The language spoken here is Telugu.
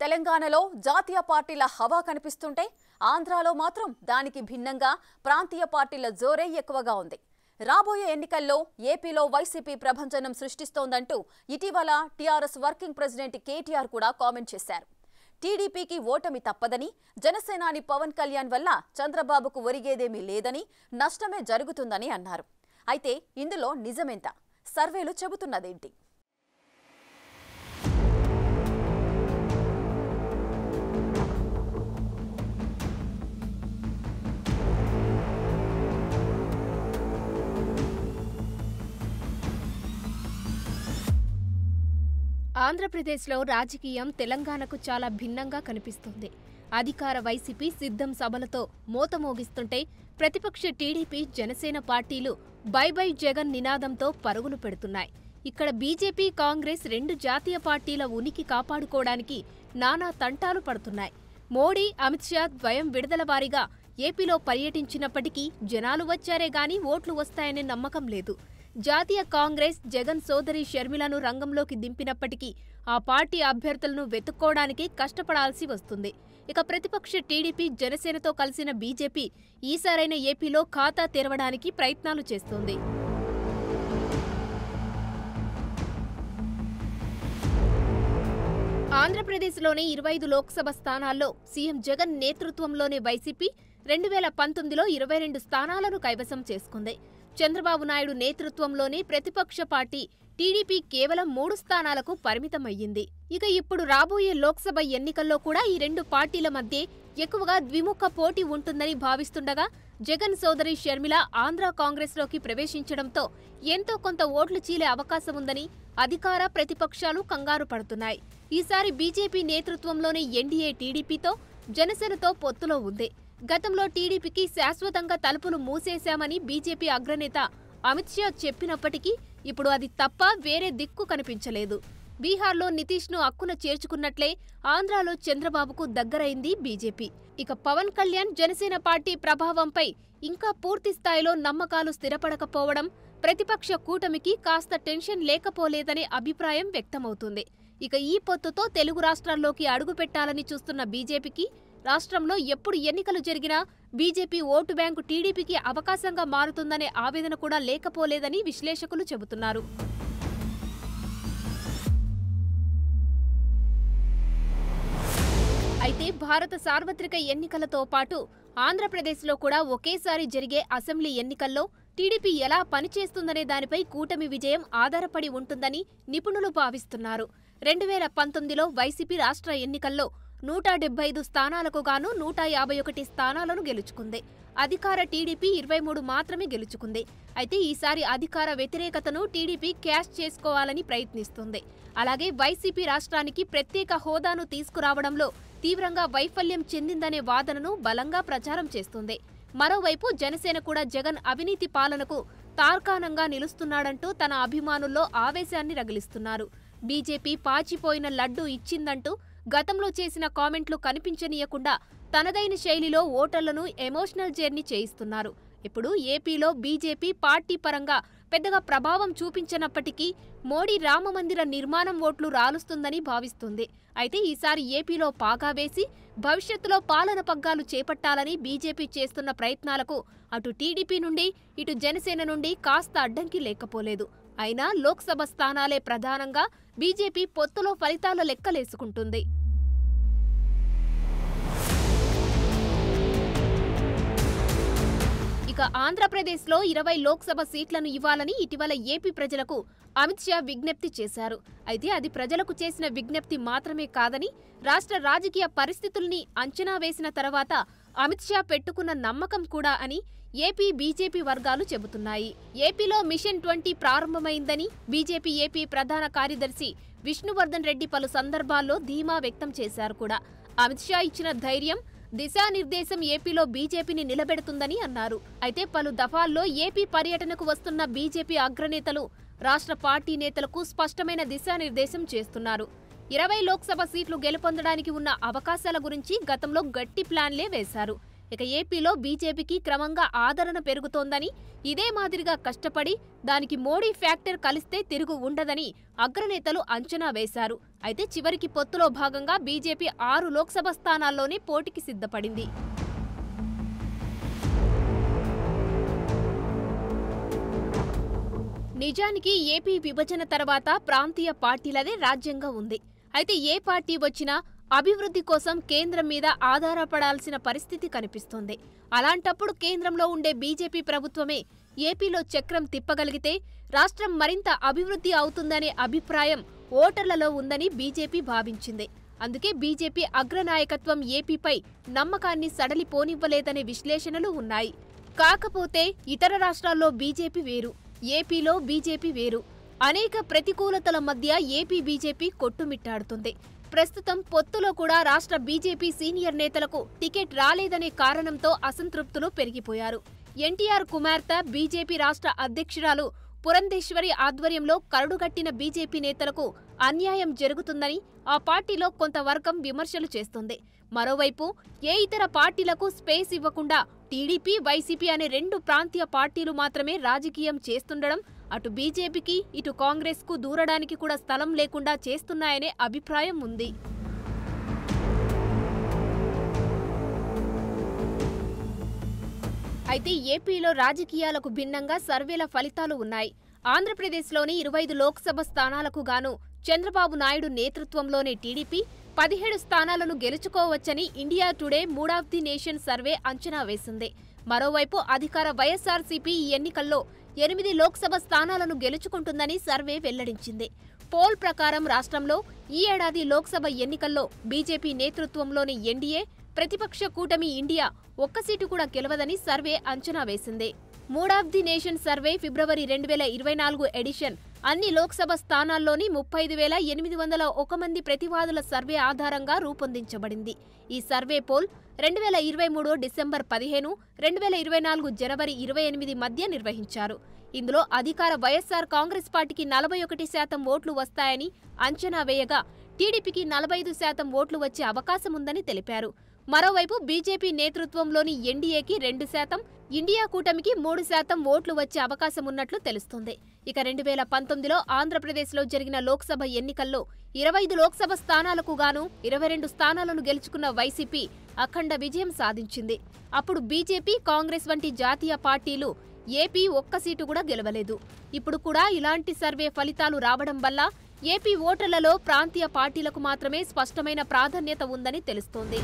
తెలంగాణలో జాతీయ పార్టీల హవా కనిపిస్తుంటే ఆంధ్రాలో మాత్రం దానికి భిన్నంగా ప్రాంతీయ పార్టీల జోరే ఎక్కువగా ఉంది. రాబోయే ఎన్నికల్లో ఏపీలో వైసీపీ ప్రభంజనం సృష్టిస్తోందంటూ ఇటీవల టీఆర్ఎస్ వర్కింగ్ ప్రెసిడెంట్ కేటీఆర్ కూడా కామెంట్ చేశారు. టీడీపీకి ఓటమి తప్పదని, జనసేనాని పవన్ కళ్యాణ్ వల్ల చంద్రబాబుకు ఒరిగేదేమీ లేదని, నష్టమే జరుగుతుందని అన్నారు. అయితే ఇందులో నిజమెంత? సర్వేలు చెబుతున్నదేంటి? ఆంధ్రప్రదేశ్లో రాజకీయం తెలంగాణకు చాలా భిన్నంగా కనిపిస్తుంది. అధికార వైసీపీ సిద్ధం సభలతో మోతమోగిస్తుంటే ప్రతిపక్ష టీడీపీ, జనసేన పార్టీలు బై బై జగన్ నినాదంతో పరుగులు పెడుతున్నాయి. ఇక్కడ బీజేపీ, కాంగ్రెస్ రెండు జాతీయ పార్టీల ఉనికి కాపాడుకోవడానికి నానా తంటాలు పడుతున్నాయి. మోడీ, అమిత్ షా ద్వయం విడుదల వారీగా ఏపీలో పర్యటించినప్పటికీ జనాలు వచ్చారే గాని ఓట్లు వస్తాయనే నమ్మకం లేదు. జాతీయ కాంగ్రెస్ జగన్ సోదరి షర్మిలను రంగంలోకి దింపినప్పటికీ ఆ పార్టీ అభ్యర్థులను వెతుక్కోవడానికి కష్టపడాల్సి వస్తుంది. ఇక ప్రతిపక్ష టీడీపీ, జనసేనతో కలిసిన బీజేపీ ఈసారైన ఏపీలో ఖాతా తెరవడానికి ప్రయత్నాలు చేస్తోంది. ఆంధ్రప్రదేశ్లోని 25 లోక్సభ స్థానాల్లో సీఎం జగన్ నేతృత్వంలోని వైసీపీ 2019లో 22 స్థానాలను కైవసం చేసుకుంది. చంద్రబాబు నాయుడు నేతృత్వంలోని ప్రతిపక్ష పార్టీ టీడీపీ కేవలం 3 స్థానాలకు పరిమితమయ్యింది. ఇక ఇప్పుడు రాబోయే లోక్సభ ఎన్నికల్లో కూడా ఈ రెండు పార్టీల మధ్య ఎక్కువగా ద్విముఖ పోటీ ఉంటుందని భావిస్తుండగా జగన్ సోదరి షర్మిల ఆంధ్ర కాంగ్రెస్లోకి ప్రవేశించడంతో ఎంతో కొంత ఓట్లు చీలే అవకాశం ఉందని అధికార, ప్రతిపక్షాలు కంగారు పడుతున్నాయి. ఈసారి బీజేపీ నేతృత్వంలోని ఎన్డీఏ టీడీపీతో, జనసేనతో పొత్తులో ఉంది. గతంలో టీడీపీకి శాశ్వతంగా తలుపులు మూసేశామని బీజేపీ అగ్రనేత అమిత్ షా చెప్పినప్పటికీ ఇప్పుడు అది తప్ప వేరే దిక్కు కనిపించలేదు. బీహార్లో నితీష్ను అక్కున చేర్చుకున్నట్లే ఆంధ్రాలో చంద్రబాబుకు దగ్గరైంది బీజేపీ. ఇక పవన్ కళ్యాణ్, జనసేన పార్టీ ప్రభావంపై ఇంకా పూర్తి స్థాయిలో నమ్మకాలు స్థిరపడకపోవడం ప్రతిపక్ష కూటమికి కాస్త టెన్షన్ లేకపోలేదనే అభిప్రాయం వ్యక్తమవుతుంది. ఇక ఈ పొత్తుతో తెలుగు రాష్ట్రాల్లోకి అడుగుపెట్టాలని చూస్తున్న బీజేపీకి రాష్ట్రంలో ఎప్పుడు ఎన్నికలు జరిగినా బీజేపీ ఓటు బ్యాంకు టీడీపీకి అవకాశంగా మారుతుందనే ఆవేదన కూడా లేకపోలేదని విశ్లేషకులు చెబుతున్నారు. అయితే భారత సార్వత్రిక ఎన్నికలతో పాటు ఆంధ్రప్రదేశ్లో కూడా ఒకేసారి జరిగే అసెంబ్లీ ఎన్నికల్లో టీడీపీ ఎలా పనిచేస్తుందనే దానిపై కూటమి విజయం ఆధారపడి ఉంటుందని నిపుణులు భావిస్తున్నారు. 2019లో వైసీపీ రాష్ట్ర ఎన్నికల్లో 175 స్థానాలకు గాను 151 స్థానాలను గెలుచుకుంది. అధికార టీడీపీ 23 మాత్రమే గెలుచుకుంది. అయితే ఈసారి అధికార వ్యతిరేకతను టీడీపీ క్యాష్ చేసుకోవాలని ప్రయత్నిస్తుంది. అలాగే వైసీపీ రాష్ట్రానికి ప్రత్యేక హోదాను తీసుకురావడంలో తీవ్రంగా వైఫల్యం చెందిందనే వాదనను బలంగా ప్రచారం చేస్తుంది. మరోవైపు జనసేన కూడా జగన్ అవినీతి పాలనకు తార్కాణంగా నిలుస్తున్నాడంటూ తన అభిమానుల్లో ఆవేశాన్ని రగిలిస్తున్నారు. బీజేపీ పాచిపోయిన లడ్డూ ఇచ్చిందంటూ గతంలో చేసిన కామెంట్లు కనిపించనీయకుండా తనదైన శైలిలో ఓటర్లను ఎమోషనల్ జర్నీ చేయిస్తున్నారు. ఇప్పుడు ఏపీలో బీజేపీ పార్టీ పరంగా పెద్దగా ప్రభావం చూపించనప్పటికీ మోడీ రామమందిర నిర్మాణం ఓట్లు రాలుస్తుందని భావిస్తుంది. అయితే ఈసారి ఏపీలో పాగా వేసి భవిష్యత్తులో పాలన పగ్గాలు చేపట్టాలని బీజేపీ చేస్తున్న ప్రయత్నాలకు అటు టీడీపీ నుండి, ఇటు జనసేన నుండి కాస్త అడ్డంకి లేకపోలేదు. అయినా లోక్సభ స్థానాలే ప్రధానంగా బీజేపీ పొత్తులో ఫలితాల లెక్కలేసుకుంటుంది. ఇక ఆంధ్రప్రదేశ్లో 20 లోక్సభ సీట్లను ఇవ్వాలని ఇటీవల ఏపీ ప్రజలకు అమిత్ షా విజ్ఞప్తి చేశారు. అయితే అది ప్రజలకు చేసిన విజ్ఞప్తి మాత్రమే కాదని, రాష్ట్ర రాజకీయ పరిస్థితుల్ని అంచనా వేసిన తర్వాత అమిత్ షా పెట్టుకున్న నమ్మకం కూడా అని ఏపీ బీజేపీ వర్గాలు చెబుతున్నాయి. ఏపీలో మిషన్ 20 ప్రారంభమైందని బీజేపీ ఏపీ ప్రధాన కార్యదర్శి విష్ణువర్ధన్ రెడ్డి పలు సందర్భాల్లో ధీమా వ్యక్తం చేశారు కూడా. అమిత్ షా ఇచ్చిన ధైర్యం, దిశానిర్దేశం ఏపీలో బీజేపీని నిలబెడుతుందని అన్నారు. అయితే పలు దఫాల్లో ఏపీ పర్యటనకు వస్తున్న బీజేపీ అగ్రనేతలు రాష్ట్ర పార్టీ నేతలకు స్పష్టమైన దిశానిర్దేశం చేస్తున్నారు. 20 లోక్సభ సీట్లు గెలుపొందడానికి ఉన్న అవకాశాల గురించి గతంలో గట్టి ప్లాన్లే వేశారు. ఇక ఏపీలో బీజేపీకి క్రమంగా ఆదరణ పెరుగుతోందని, ఇదే మాదిరిగా కష్టపడి దానికి మోడీ ఫ్యాక్టర్ కలిస్తే తిరుగు ఉండదని అగ్రనేతలు అంచనా వేశారు. అయితే చివరికి పొత్తులో భాగంగా బీజేపీ 6 లోక్సభ స్థానాల్లోనే పోటీకి సిద్ధపడింది. నిజానికి ఏపీ విభజన తర్వాత ప్రాంతీయ పార్టీలదే రాజ్యంగా ఉంది. అయితే ఏ పార్టీ వచ్చినా అభివృద్ధి కోసం కేంద్రం మీద ఆధారపడాల్సిన పరిస్థితి కనిపిస్తోంది. అలాంటప్పుడు కేంద్రంలో ఉండే బీజేపీ ప్రభుత్వమే ఏపీలో చక్రం తిప్పగలిగితే రాష్ట్రం మరింత అభివృద్ధి అవుతుందనే అభిప్రాయం ఓటర్లలో ఉందని బీజేపీ భావించింది. అందుకే బీజేపీ అగ్రనాయకత్వం ఏపీపై నమ్మకాన్ని సడలిపోనివ్వలేదనే విశ్లేషణలు ఉన్నాయి. కాకపోతే ఇతర రాష్ట్రాల్లో బీజేపీ వేరు, ఏపీలో బీజేపీ వేరు. అనేక ప్రతికూలతల మధ్య ఏపీ బీజేపీ కొట్టుమిట్టాడుతుంది. ప్రస్తుతం పొత్తులో కూడా రాష్ట్ర బీజేపీ సీనియర్ నేతలకు టికెట్ రాలేదనే కారణంతో అసంతృప్తులు పెరిగిపోయారు. ఎన్టీఆర్ కుమార్తె బీజేపీ రాష్ట్ర అధ్యక్షురాలు పురంధేశ్వరి ఆధ్వర్యంలో కరడుగట్టిన బీజేపీ నేతలకు అన్యాయం జరుగుతుందని ఆ పార్టీలో కొంతవర్గం విమర్శలు చేస్తుంది. మరోవైపు ఏ ఇతర పార్టీలకు స్పేస్ ఇవ్వకుండా టీడీపీ, వైసీపీ అనే 2 ప్రాంతీయ పార్టీలు మాత్రమే రాజకీయం చేస్తుండడం అటు బీజేపీకి ఇటు కాంగ్రెస్కు దూరడానికి కూడా స్థలం లేకుండా చేస్తున్నాయనే అభిప్రాయం ఉంది. అయితే ఏపీలో రాజకీయాలకు భిన్నంగా సర్వేల ఫలితాలు ఉన్నాయి. ఆంధ్రప్రదేశ్లోని 25 లోక్సభ స్థానాలకు గాను చంద్రబాబు నాయుడు నేతృత్వంలోని టీడీపీ 17 స్థానాలను గెలుచుకోవచ్చని India Today mood of the nation survey అంచనా వేసింది. మరోవైపు అధికార వైఎస్ఆర్సీపీ ఈ ఎన్నికల్లో 8 లోక్సభ స్థానాలను గెలుచుకుంటుందని సర్వే వెల్లడించింది. పోల్ ప్రకారం రాష్ట్రంలో ఈ ఏడాది లోక్సభ ఎన్నికల్లో బీజేపీ నేతృత్వంలోని ఎన్డీఏ, ప్రతిపక్ష కూటమి ఇండియా ఒక్క సీటు కూడా గెలవదని సర్వే అంచనా వేసింది. Mood of the nation survey February 2024 edition అన్ని లోక్సభ స్థానాల్లోని 35,801 మంది ప్రతివాదుల సర్వే ఆధారంగా రూపొందించబడింది. ఈ సర్వే పోల్ 2023 డిసెంబర్ 15, 2024 జనవరి 28 మధ్య నిర్వహించారు. ఇందులో అధికార వైఎస్ఆర్ కాంగ్రెస్ పార్టీకి 41% ఓట్లు వస్తాయని అంచనా వేయగా టీడీపీకి 45% ఓట్లు వచ్చే అవకాశముందని తెలిపారు. మరోవైపు బీజేపీ నేతృత్వంలోని ఎన్డీఏకి 2%, ఇండియా కూటమికి 3% ఓట్లు వచ్చే అవకాశమున్నట్లు తెలుస్తోంది. ఇక 2019లో ఆంధ్రప్రదేశ్లో జరిగిన లోక్సభ ఎన్నికల్లో 25 లోక్సభ స్థానాలకు గాను 22 స్థానాలను గెలుచుకున్న వైసీపీ అఖండ విజయం సాధించింది. అప్పుడు బీజేపీ, కాంగ్రెస్ వంటి జాతీయ పార్టీలు ఏపీ ఒక్క సీటు కూడా గెలవలేదు. ఇప్పుడు కూడా ఇలాంటి సర్వే ఫలితాలు రావడం వల్ల ఏపీ ఓటర్లలో ప్రాంతీయ పార్టీలకు మాత్రమే స్పష్టమైన ప్రాధాన్యత ఉందని తెలుస్తోంది.